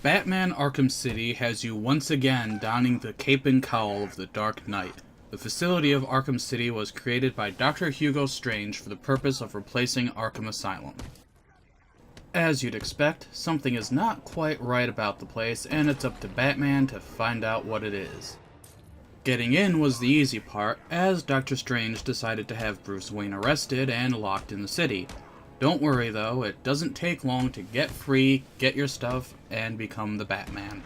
Batman Arkham City has you once again donning the cape and cowl of the Dark Knight. The facility of Arkham City was created by Dr. Hugo Strange for the purpose of replacing Arkham Asylum. As you'd expect, something is not quite right about the place, and it's up to Batman to find out what it is. Getting in was the easy part, as Dr. Strange decided to have Bruce Wayne arrested and locked in the city. Don't worry though, it doesn't take long to get free, get your stuff, and become the Batman.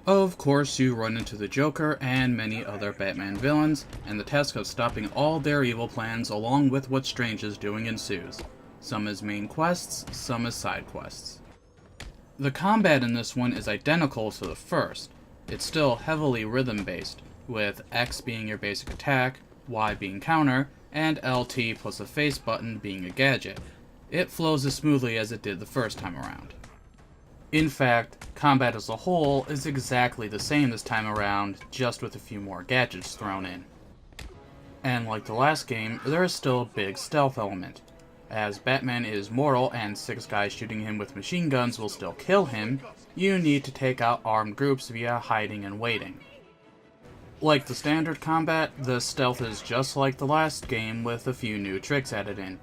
Of course, you run into the Joker and many other Batman villains, and the task of stopping all their evil plans along with what Strange is doing ensues. Some as main quests, some as side quests. The combat in this one is identical to the first. It's still heavily rhythm-based, with X being your basic attack, Y being counter, and LT plus a face button being a gadget. It flows as smoothly as it did the first time around. In fact, combat as a whole is exactly the same this time around, just with a few more gadgets thrown in. And like the last game, there is still a big stealth element. As Batman is mortal and 6 guys shooting him with machine guns will still kill him, you need to take out armed groups via hiding and waiting. Like the standard combat, the stealth is just like the last game with a few new tricks added in.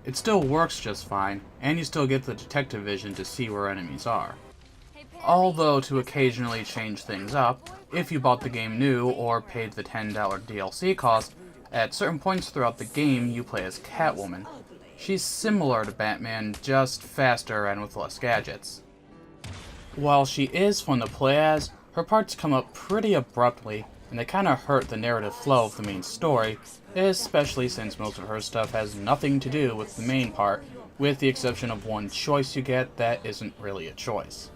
It still works just fine, and you still get the detective vision to see where enemies are. Although to occasionally change things up, if you bought the game new or paid the $10 DLC cost, at certain points throughout the game you play as Catwoman. She's similar to Batman, just faster and with less gadgets. While she is fun to play as, her parts come up pretty abruptly, and they kinda hurt the narrative flow of the main story, especially since most of her stuff has nothing to do with the main part, with the exception of one choice you get that isn't really a choice.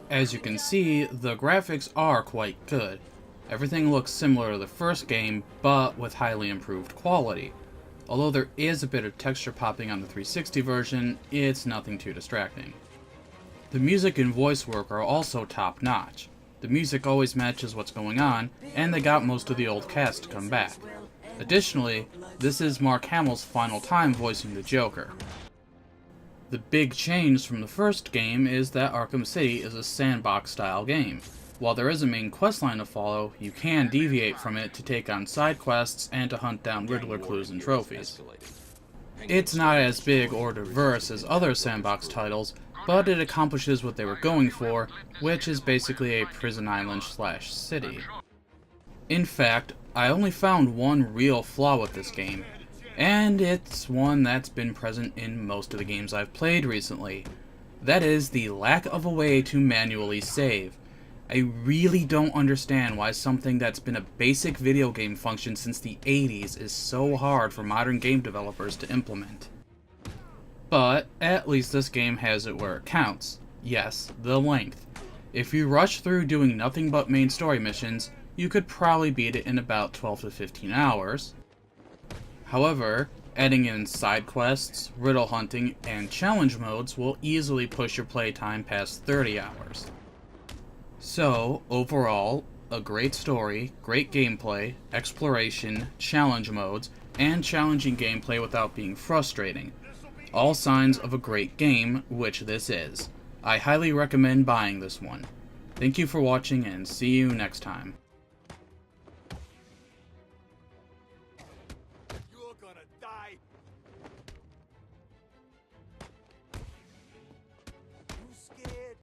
As you can see, the graphics are quite good. Everything looks similar to the first game, but with highly improved quality. Although there is a bit of texture popping on the 360 version, it's nothing too distracting. The music and voice work are also top-notch. The music always matches what's going on, and they got most of the old cast to come back. Additionally, this is Mark Hamill's final time voicing the Joker. The big change from the first game is that Arkham City is a sandbox-style game. While there is a main questline to follow, you can deviate from it to take on side quests and to hunt down Riddler clues and trophies. It's not as big or diverse as other sandbox titles, but it accomplishes what they were going for, which is basically a prison island / city. In fact, I only found one real flaw with this game, and it's one that's been present in most of the games I've played recently. That is the lack of a way to manually save. I really don't understand why something that's been a basic video game function since the 80s is so hard for modern game developers to implement. But at least this game has it where it counts. Yes, the length. If you rush through doing nothing but main story missions, you could probably beat it in about 12 to 15 hours. However, adding in side quests, riddle hunting, and challenge modes will easily push your playtime past 30 hours. So, overall, a great story, great gameplay, exploration, challenge modes, and challenging gameplay without being frustrating. All signs of a great game, which this is. I highly recommend buying this one. Thank you for watching and see you next time.